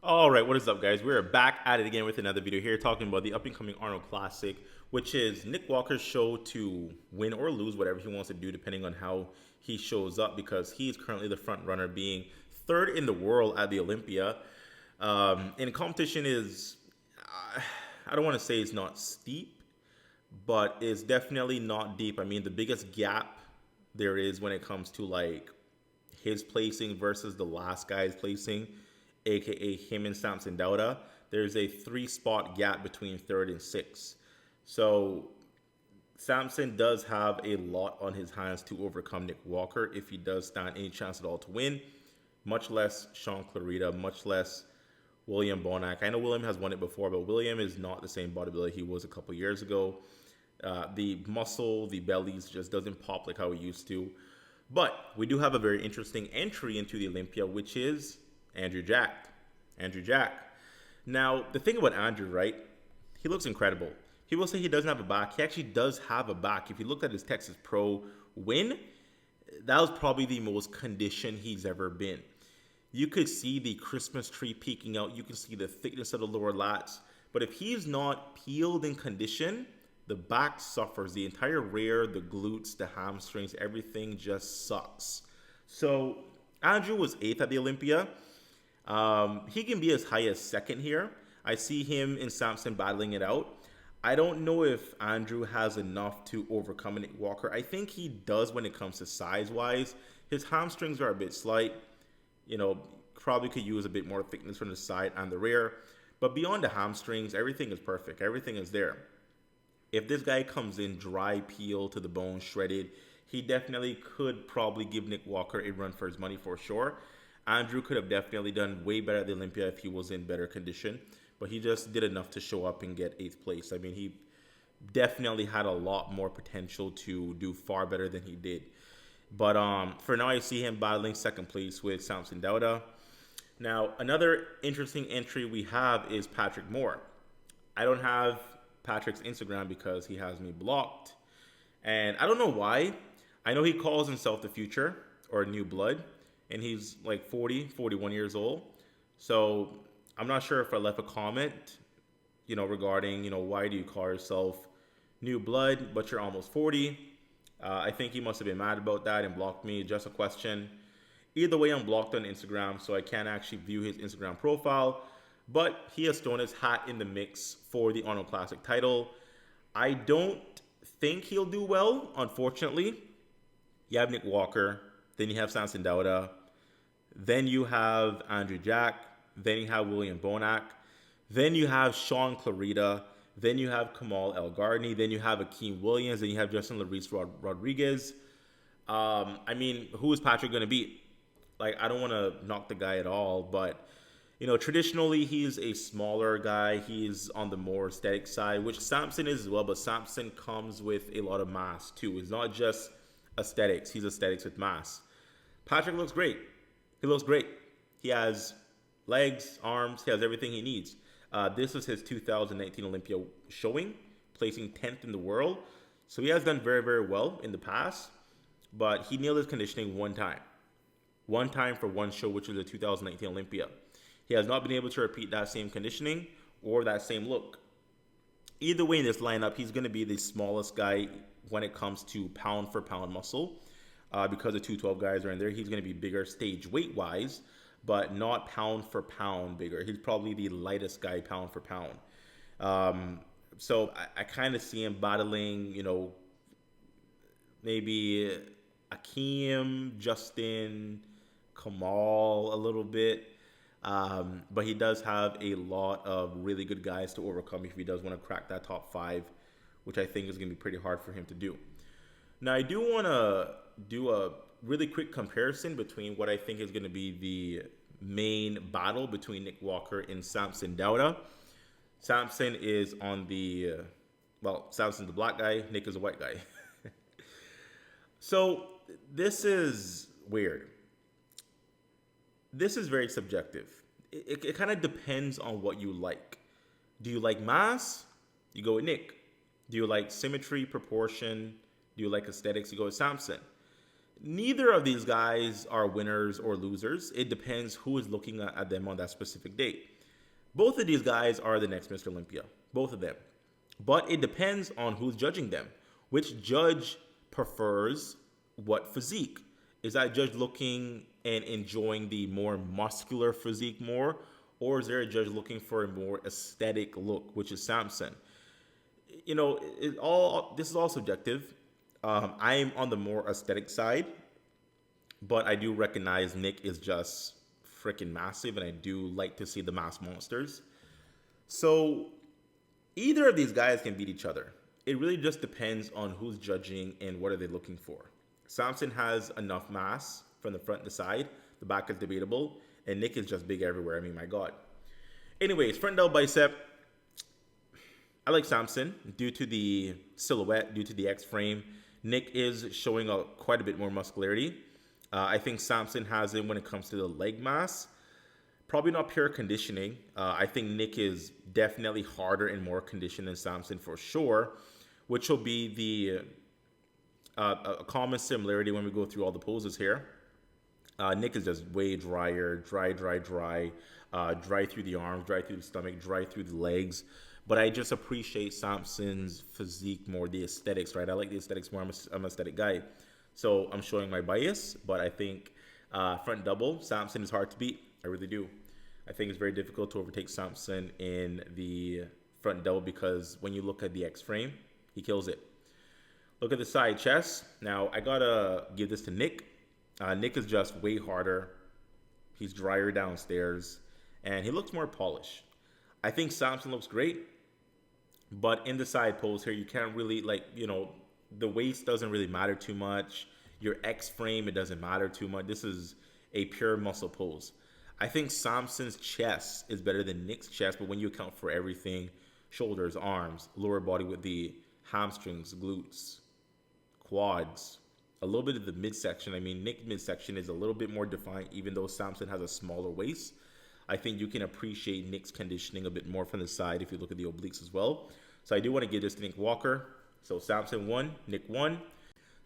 All right, what is up, guys? We're back at it again with another video here talking about the up-and-coming Arnold Classic, which is Nick Walker's show to win or lose whatever he wants to do depending on how he shows up, because he's currently the front runner, being third in the world at the Olympia. And competition is, I don't want to say it's not steep, but it's definitely not deep. I mean, the biggest gap there is when it comes to like his placing versus the last guy's placing, aka him and Samson Dauda, there's a 3 spot gap between third and sixth. So Samson does have a lot on his hands to overcome Nick Walker if he does stand any chance at all to win, much less Sean Clarita, much less William Bonac. I know William has won it before, but William is not the same bodybuilder he was a couple years ago. The muscle, the bellies just doesn't pop like how it used to. But we do have a very interesting entry into the Olympia, which is Andrew Jack. Andrew Jack. Now, the thing about Andrew, right? He looks incredible. People say he doesn't have a back. He actually does have a back. If you look at his Texas Pro win, that was probably the most conditioned he's ever been. You could see the Christmas tree peeking out. You can see the thickness of the lower lats. But if he's not peeled in condition, the back suffers. The entire rear, the glutes, the hamstrings, everything just sucks. So Andrew was 8th at the Olympia. He can be as high as 2nd here. I see him and Samson battling it out. I don't know if Andrew has enough to overcome Nick Walker. I think he does when it comes to size-wise. His hamstrings are a bit slight. You know, probably could use a bit more thickness from the side and the rear. But beyond the hamstrings, everything is perfect. Everything is there. If this guy comes in dry, peeled to the bone, shredded, he definitely could probably give Nick Walker a run for his money for sure. Andrew could have definitely done way better at the Olympia if he was in better condition, but he just did enough to show up and get 8th place. I mean, he definitely had a lot more potential to do far better than he did. But for now, I see him battling 2nd place with Samson Dauda. Now, another interesting entry we have is Patrick Moore. I don't have Patrick's Instagram because he has me blocked. And I don't know why. I know he calls himself the future or new blood, and he's like 40, 41 years old. So I'm not sure if I left a comment, regarding, why do you call yourself new blood, but you're almost 40? I think he must have been mad about that and blocked me. Just a question. Either way, I'm blocked on Instagram, so I can't actually view his Instagram profile. But he has thrown his hat in the mix for the Arnold Classic title. I don't think he'll do well, unfortunately. You have Nick Walker, then you have Samson Dauda, then you have Andrew Jack, then you have William Bonac, then you have Sean Clarita, then you have Kamal El Gardney, then you have Akeem Williams, then you have Justin Luis Rodriguez. I mean, who is Patrick going to beat? Like, I don't want to knock the guy at all, but traditionally, he's a smaller guy. He's on the more aesthetic side, which Samson is as well, but Samson comes with a lot of mass, too. It's not just aesthetics. He's aesthetics with mass. Patrick looks great. He looks great. He has legs, arms. He has everything he needs. This was his 2019 Olympia showing, placing 10th in the world. So he has done very, very well in the past, but he nailed his conditioning one time. One time for one show, which was the 2019 Olympia. He has not been able to repeat that same conditioning or that same look. Either way in this lineup, he's going to be the smallest guy when it comes to pound for pound muscle. Because the 212 guys are in there, he's going to be bigger stage weight wise, but not pound for pound bigger. He's probably the lightest guy pound for pound. So I kind of see him battling, maybe Akeem, Justin, Kamal a little bit. But he does have a lot of really good guys to overcome if he does want to crack that top 5, which I think is going to be pretty hard for him to do. Now, I do want to do a really quick comparison between what I think is going to be the main battle between Nick Walker and Samson Dauda. Samson is on the, Samson's the black guy, Nick is a white guy. So this is weird. This is very subjective. It kind of depends on what you like. Do you like mass? You go with Nick. Do you like symmetry, proportion? Do you like aesthetics? You go with Samson. Neither of these guys are winners or losers. It depends who is looking at them on that specific date. Both of these guys are the next Mr. Olympia, both of them. But it depends on who's judging them. Which judge prefers what physique? Is that judge looking and enjoying the more muscular physique more? Or is there a judge looking for a more aesthetic look, which is Samson? This is all subjective. I am on the more aesthetic side, but I do recognize Nick is just freaking massive, and I do like to see the mass monsters. So either of these guys can beat each other. It really just depends on who's judging and what are they looking for. Samson has enough mass from the front and the side. The back is debatable, and Nick is just big everywhere. I mean, my God. Anyways, front double bicep. I like Samson due to the silhouette, due to the X frame. Nick is showing quite a bit more muscularity. I think Samson has it when it comes to the leg mass. Probably not pure conditioning. I think Nick is definitely harder and more conditioned than Samson for sure, which will be the a common similarity when we go through all the poses here. Nick is just way drier, dry through the arms, dry through the stomach, dry through the legs. But I just appreciate Samson's physique more, the aesthetics, right? I like the aesthetics more. I'm an aesthetic guy. So I'm showing my bias, but I think front double, Samson is hard to beat. I really do. I think it's very difficult to overtake Samson in the front double because when you look at the X frame, he kills it. Look at the side chest. Now, I gotta give this to Nick. Nick is just way harder. He's drier downstairs, and he looks more polished. I think Samson looks great, but in the side pose here, you can't really, the waist doesn't really matter too much. Your X frame, it doesn't matter too much. This is a pure muscle pose. I think Samson's chest is better than Nick's chest, but when you account for everything, shoulders, arms, lower body with the hamstrings, glutes, quads, a little bit of the midsection. I mean, Nick's midsection is a little bit more defined, even though Samson has a smaller waist. I think you can appreciate Nick's conditioning a bit more from the side if you look at the obliques as well. So I do want to give this to Nick Walker. So Samson won, Nick won.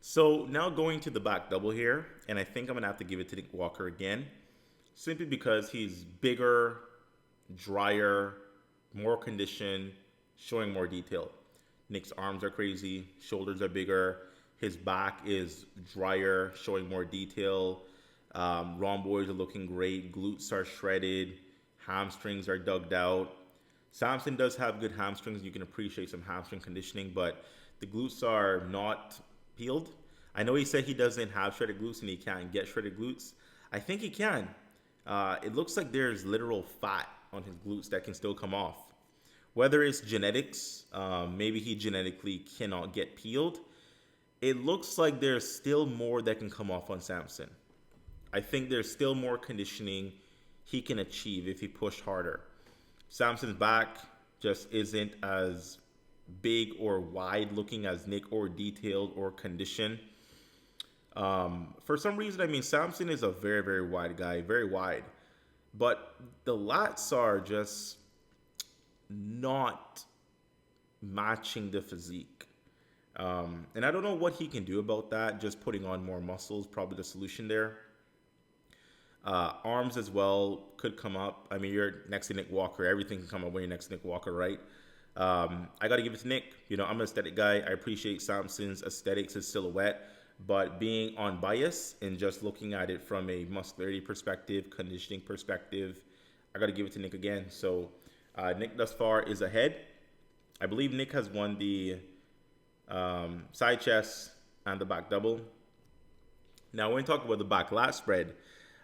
So now going to the back double here, and I think I'm going to have to give it to Nick Walker again, simply because he's bigger, drier, more conditioned, showing more detail. Nick's arms are crazy, shoulders are bigger, his back is drier, showing more detail. Rhomboids are looking great, glutes are shredded, hamstrings are dug out. Samson does have good hamstrings. You can appreciate some hamstring conditioning, but the glutes are not peeled. I know he said he doesn't have shredded glutes and he can't get shredded glutes. I think he can. It looks like there's literal fat on his glutes that can still come off. Whether it's genetics, maybe he genetically cannot get peeled. It looks like there's still more that can come off on Samson. I think there's still more conditioning he can achieve if he pushed harder. Samson's back just isn't as big or wide looking as Nick, or detailed or conditioned. For some reason, I mean, Samson is a very, very wide guy, very wide. But the lats are just not matching the physique. And I don't know what he can do about that. Just putting on more muscles, probably the solution there. Arms as well could come up. I mean, you're next to Nick Walker. Everything can come up when you're next to Nick Walker, right? I got to give it to Nick. I'm an aesthetic guy. I appreciate Samson's aesthetics, his silhouette. But being unbiased and just looking at it from a muscularity perspective, conditioning perspective, I got to give it to Nick again. So Nick thus far is ahead. I believe Nick has won the side chest and the back double. Now, when we talk about the back lat spread,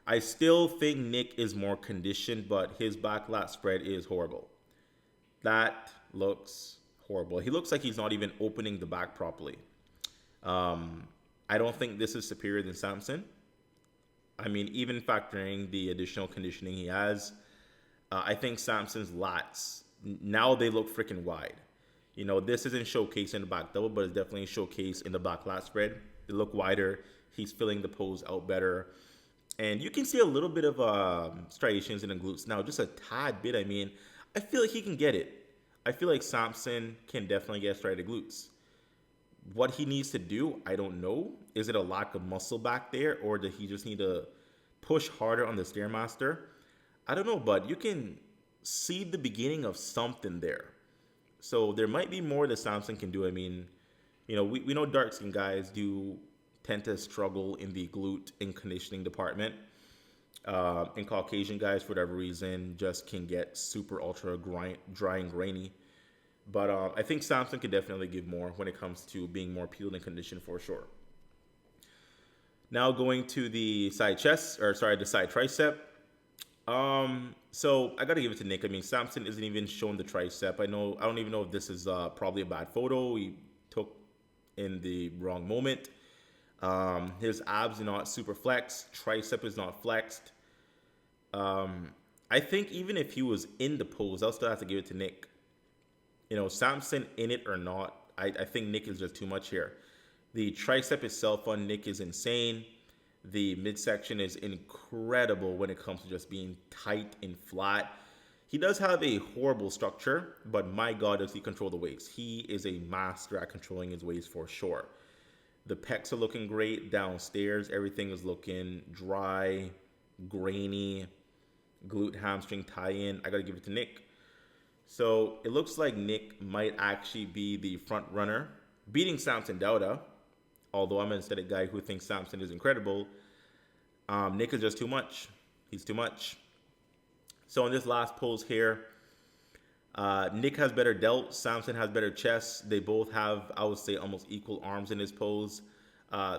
I still think Nick is more conditioned, but his back lat spread is horrible. That looks horrible. He looks like he's not even opening the back properly. I don't think this is superior than Samson. I mean, even factoring the additional conditioning he has, I think Samson's lats, now they look freaking wide. This isn't showcased in the back double, but it's definitely showcased in the back lat spread. They look wider. He's filling the pose out better. And you can see a little bit of striations in the glutes now, just a tad bit. I mean, I feel like he can get it. I feel like Samson can definitely get striated glutes. What he needs to do, I don't know. Is it a lack of muscle back there, or does he just need to push harder on the Stairmaster? I don't know, but you can see the beginning of something there. So there might be more that Samson can do. I mean, we know dark skin guys do tend to struggle in the glute and conditioning department. And Caucasian guys, for whatever reason, just can get super ultra dry and grainy. But I think Samson could definitely give more when it comes to being more peeled and conditioned for sure. Now going to the side chest, or sorry, the side tricep. So I got to give it to Nick. I mean, Samson isn't even showing the tricep. I don't even know if this is probably a bad photo he took in the wrong moment. His abs are not super flexed. Tricep is not flexed. I think even if he was in the pose, I'll still have to give it to Nick. Samson in it or not, I think Nick is just too much here. The tricep itself on Nick is insane. The midsection is incredible when it comes to just being tight and flat. He does have a horrible structure, but my God, does he control the waist. He is a master at controlling his waist for sure. The pecs are looking great downstairs. Everything is looking dry, grainy, glute hamstring tie-in. I got to give it to Nick. So it looks like Nick might actually be the front runner, beating Samson Dauda. Although I'm an aesthetic guy who thinks Samson is incredible, Nick is just too much. He's too much. So in this last pose here, Nick has better delts. Samson has better chest. They both have, I would say, almost equal arms in this pose.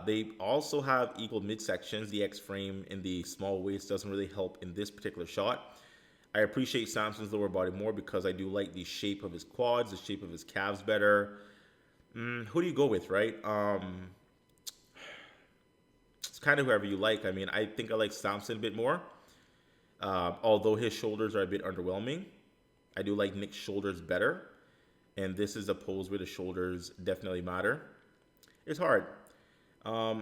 They also have equal midsections. The X-frame in the small waist doesn't really help in this particular shot. I appreciate Samson's lower body more because I do like the shape of his quads, the shape of his calves better. Who do you go with, right? It's kind of whoever you like. I mean, I think I like Samson a bit more. Although his shoulders are a bit underwhelming. I do like Nick's shoulders better. And this is a pose where the shoulders definitely matter. It's hard. I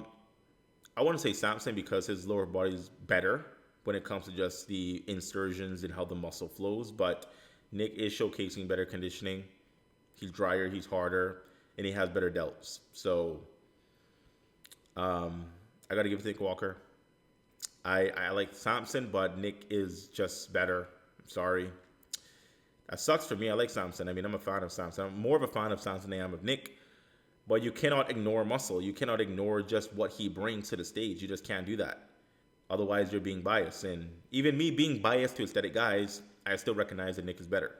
want to say Samson because his lower body is better when it comes to just the insertions and how the muscle flows. But Nick is showcasing better conditioning. He's drier, he's harder, and he has better delts. So I got to give it to Nick Walker. I like Samson, but Nick is just better. I'm sorry. That sucks for me. I like Samson. I mean, I'm a fan of Samson. I'm more of a fan of Samson than I am of Nick. But you cannot ignore muscle. You cannot ignore just what he brings to the stage. You just can't do that. Otherwise, you're being biased. And even me being biased to aesthetic guys, I still recognize that Nick is better.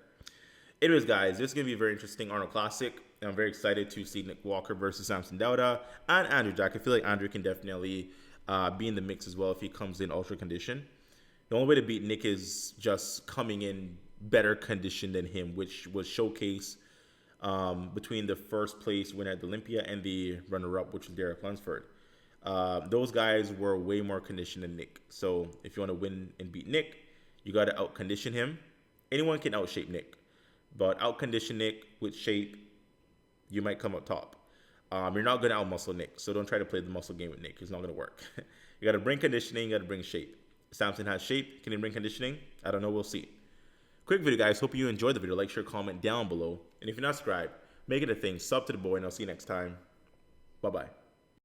Anyways, guys, this is going to be a very interesting Arnold Classic. I'm very excited to see Nick Walker versus Samson Dauda and Andrew Jack. I feel like Andrew can definitely be in the mix as well if he comes in ultra condition. The only way to beat Nick is just coming in better condition than him, which was showcased between the first place winner at Olympia and the runner-up, which is Derek Lunsford. Those guys were way more conditioned than Nick. So if you want to win and beat Nick, you got to out-condition him. Anyone can out-shape Nick. But out-condition Nick with shape, you might come up top. You're not going to out-muscle Nick, so don't try to play the muscle game with Nick. It's not going to work. You got to bring conditioning, you got to bring shape. Samson has shape. Can he bring conditioning? I don't know. We'll see. Quick video, guys. Hope you enjoyed the video. Like, share, comment down below. And if you're not subscribed, make it a thing. Sub to the boy, and I'll see you next time. Bye-bye.